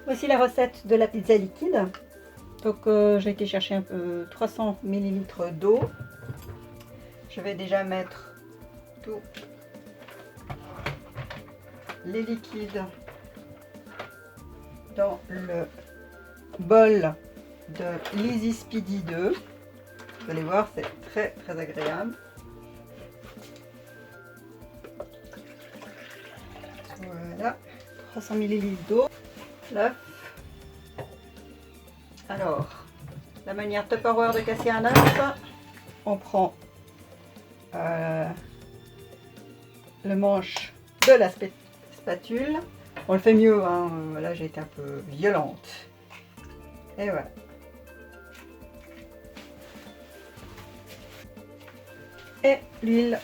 Voici la recette de la pizza liquide. Donc j'ai été chercher un peu 300 ml d'eau. Je vais déjà mettre tous les liquides dans le bol de l'Easy Speedy 2. Vous allez voir, c'est très très agréable. Voilà, 300 ml d'eau. L'œuf. Alors, la manière Tupperware de casser un œuf, on prend le manche de la spatule. On le fait mieux, hein. Là j'ai été un peu violente. Et voilà. Et l'huile.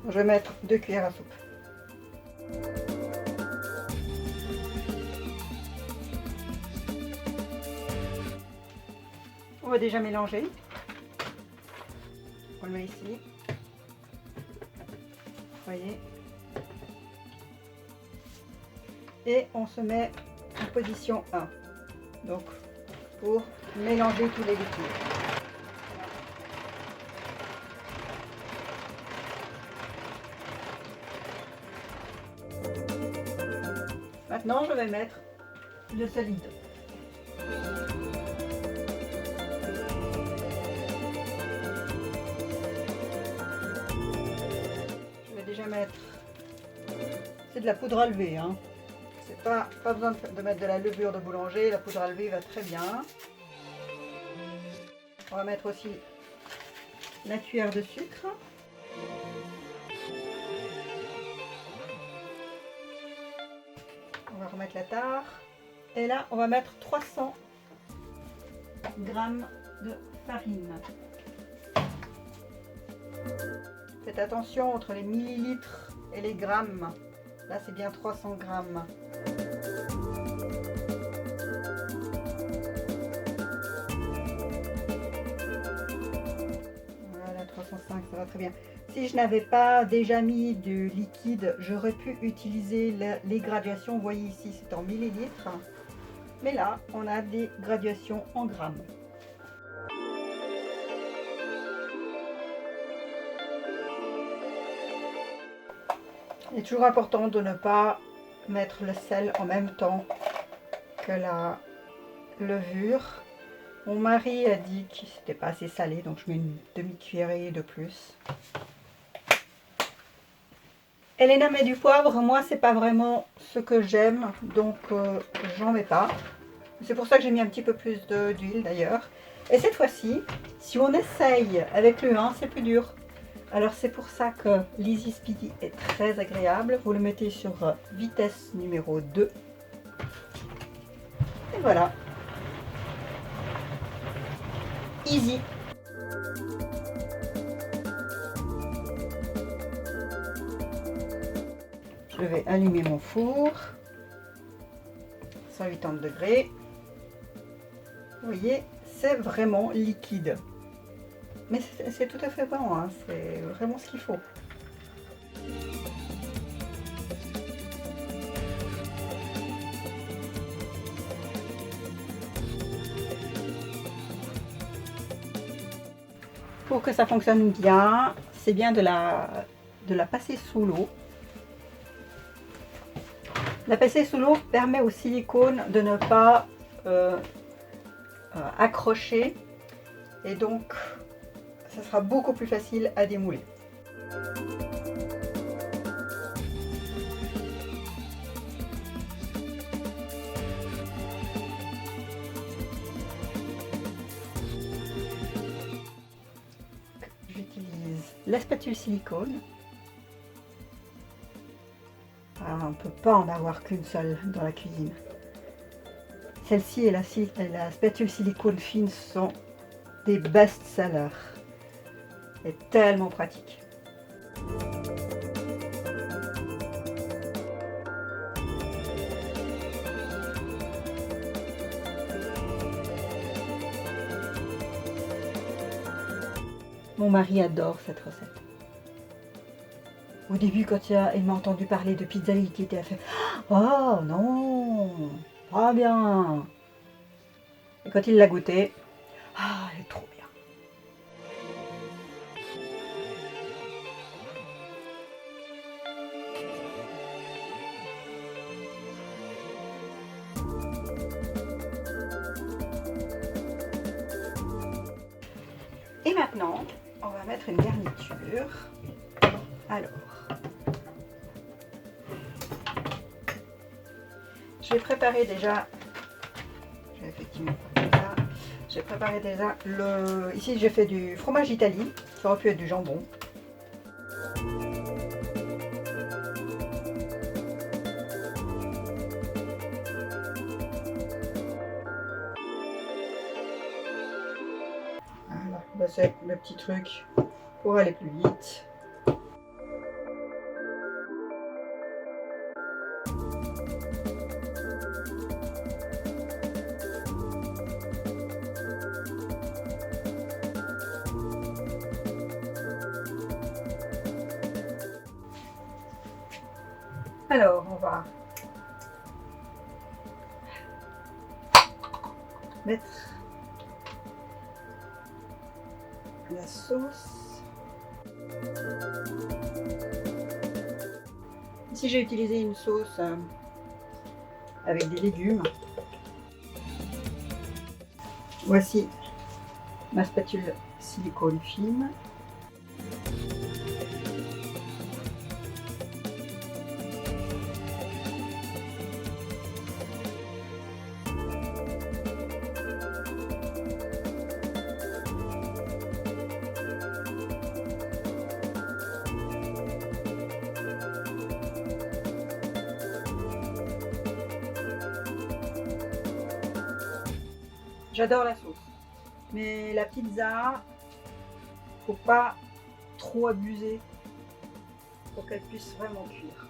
Je vais mettre 2 cuillères à soupe. On va déjà mélanger. On le met ici. Voyez. Et on se met en position 1. Donc pour mélanger tous les liquides. Maintenant, je vais mettre le solide. Je vais déjà mettre, c'est de la poudre à lever, hein. C'est pas besoin de mettre de la levure de boulanger, la poudre à lever va très bien. On va mettre aussi la cuillère de sucre. On va remettre la tare. Et là, on va mettre 300 g de farine. Faites attention entre les millilitres et les grammes. Là, c'est bien 300 g. Voilà, 305, ça va très bien. Si je n'avais pas déjà mis du liquide, j'aurais pu utiliser les graduations. Vous voyez ici, c'est en millilitres. Mais là, on a des graduations en grammes. Il est toujours important de ne pas mettre le sel en même temps que la levure. Mon mari a dit que c'était pas assez salé, donc je mets une demi-cuillerée de plus. Elena met du poivre, moi c'est pas vraiment ce que j'aime, donc j'en mets pas. C'est pour ça que j'ai mis un petit peu plus d'huile d'ailleurs. Et cette fois-ci, si on essaye avec le 1, c'est plus dur. Alors c'est pour ça que l'Easy Speedy est très agréable. Vous le mettez sur vitesse numéro 2. Et voilà. Easy. Je vais allumer mon four. 180 degrés. Vous voyez, c'est vraiment liquide. Mais c'est tout à fait bon, hein. C'est vraiment ce qu'il faut. Pour que ça fonctionne bien, c'est bien de la passer sous l'eau. La passer sous l'eau permet au silicone de ne pas accrocher et donc ça sera beaucoup plus facile à démouler. J'utilise la spatule silicone. On ne peut pas en avoir qu'une seule dans la cuisine. Celle-ci et la spatule silicone fine sont des best-sellers. C'est tellement pratique. Mon mari adore cette recette. Au début, quand il m'a entendu parler de pizza liquide, il a fait « Oh non, pas bien !» Et quand il l'a goûté, « Ah, elle est trop bien !» Et maintenant, on va mettre une garniture. Alors, je vais préparer déjà, je vais effectivement faire comme ça. J'ai préparé déjà le, ici j'ai fait du fromage Italie, ça aurait pu être du jambon. Voilà, bah c'est le petit truc pour aller plus vite. Alors, on va mettre la sauce. Ici, j'ai utilisé une sauce avec des légumes. Voici ma spatule silicone fine. J'adore la sauce, mais la pizza, faut pas trop abuser pour qu'elle puisse vraiment cuire.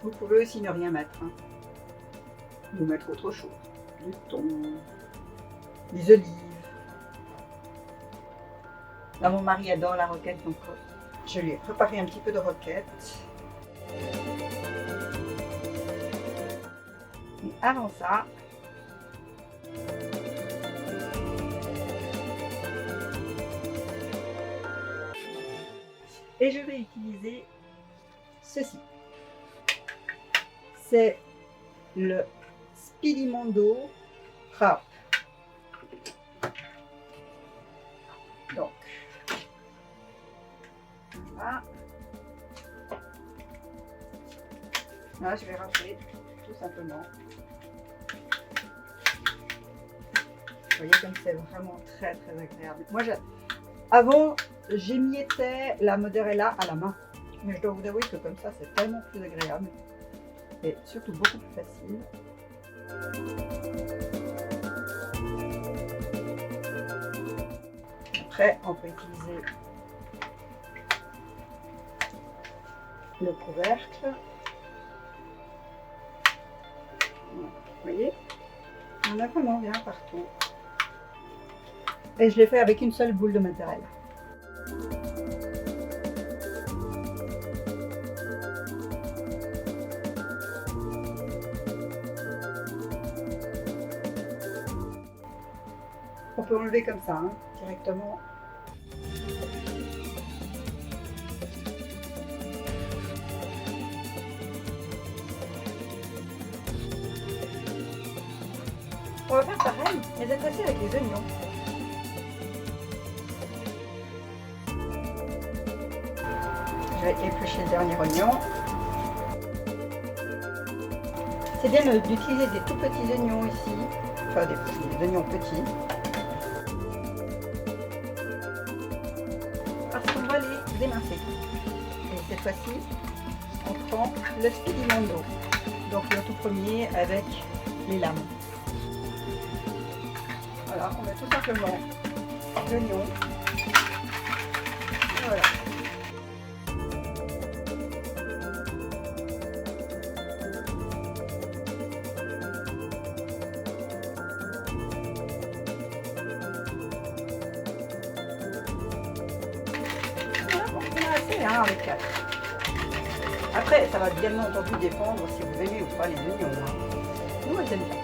Vous pouvez aussi ne rien mettre, hein. Vous mettre autre chose, du thon, des olives. Là, mon mari adore la roquette, donc je lui ai préparé un petit peu de roquette. Et avant ça, et je vais utiliser ceci. C'est le Spilimondo Wrap. Donc, voilà. Là, je vais râper tout simplement. Vous voyez comme c'est vraiment très très agréable. Moi, avant, j'émiettais la mozzarella à la main. Mais je dois vous avouer que comme ça, c'est tellement plus agréable. Et surtout beaucoup plus facile. Après, on peut utiliser le couvercle. Vous voyez, on a vraiment bien partout. Et je l'ai fait avec une seule boule de mozzarella. On peut enlever comme ça, hein, directement. On va faire pareil, mais cette fois-ci avec les oignons. Je vais éplucher le dernier oignon. C'est bien d'utiliser des tout petits oignons ici, enfin des oignons petits. Parce qu'on va les émincer. Et cette fois-ci, on prend le Spilimondo. Donc le tout premier avec les lames. Voilà, on met tout simplement l'oignon. Voilà. bien avec 4. Après, ça va bien entendu dépendre si vous aimez ou pas les oignons. Hein. Nous, moi, j'aime bien.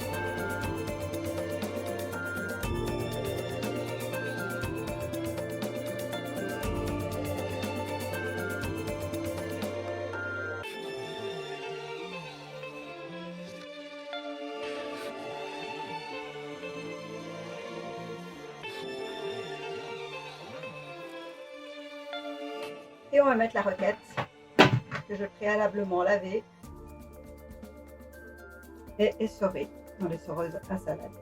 Et on va mettre la roquette que j'ai préalablement lavée et essorée dans les soreuses à salade.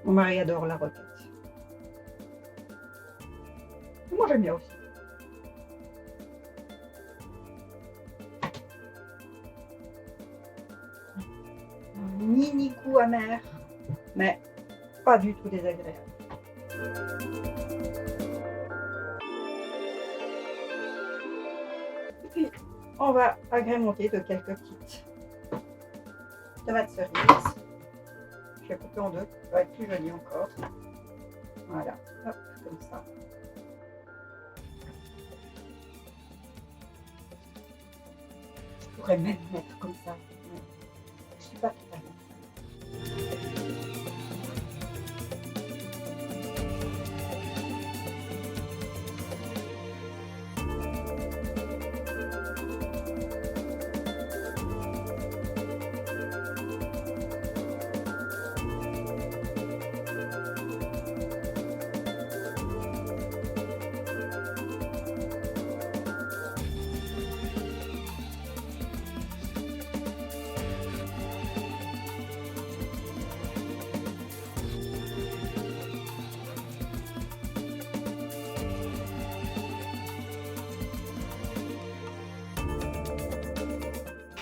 Mon mari adore la roquette. Moi j'aime bien aussi. Ni goût amer, mais pas du tout désagréable. Et puis, on va agrémenter de quelques petites tomates cerises. Je vais couper en deux, ça va être plus joli encore. Voilà, hop, comme ça. Je pourrais même mettre comme ça. Je ne suis pas totalement.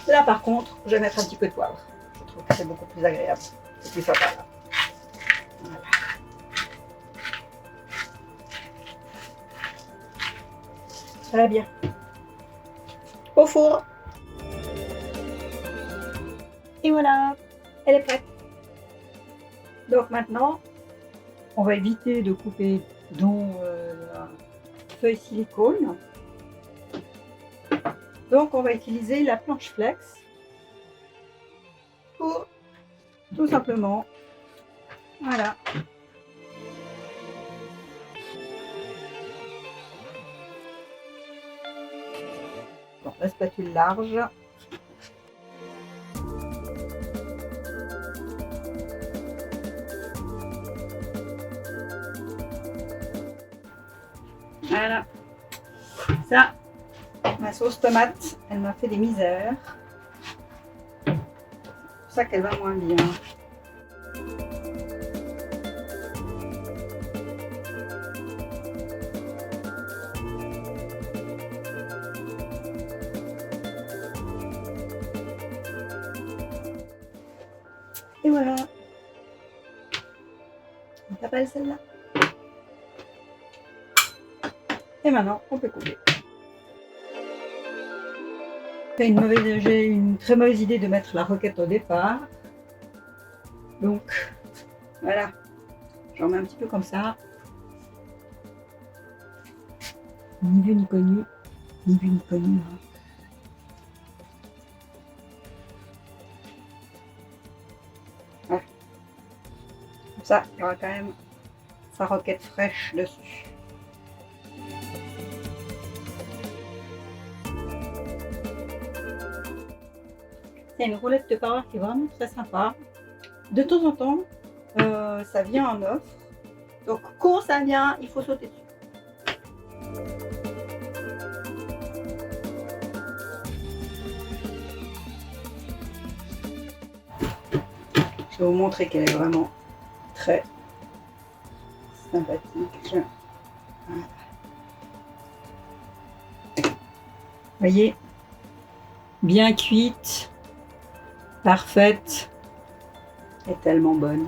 Là par contre, je vais mettre un petit peu de poivre. Je trouve que c'est beaucoup plus agréable. Et puis ça va là. Voilà. Ça va bien. Au four. Et voilà, elle est prête. Donc maintenant, on va éviter de couper dans la feuille silicone. Donc on va utiliser la planche flex pour tout simplement, voilà. Bon, la spatule large. Voilà. Ça, ma sauce tomate, elle m'a fait des misères. C'est pour ça qu'elle va moins bien. Et voilà. On t'appelle celle-là. Et maintenant, on peut couper. J'ai une très mauvaise idée de mettre la roquette au départ. Donc, voilà. J'en mets un petit peu comme ça. Ni vu ni connu. Ni vu ni connu. Hein. Voilà. Comme ça, il y aura quand même sa roquette fraîche dessus. C'est une roulette de Power qui est vraiment très sympa. De temps en temps, ça vient en offre. Donc quand ça vient, il faut sauter dessus. Je vais vous montrer qu'elle est vraiment très sympathique. Voilà. Vous voyez, bien cuite. Parfaite et tellement bonne.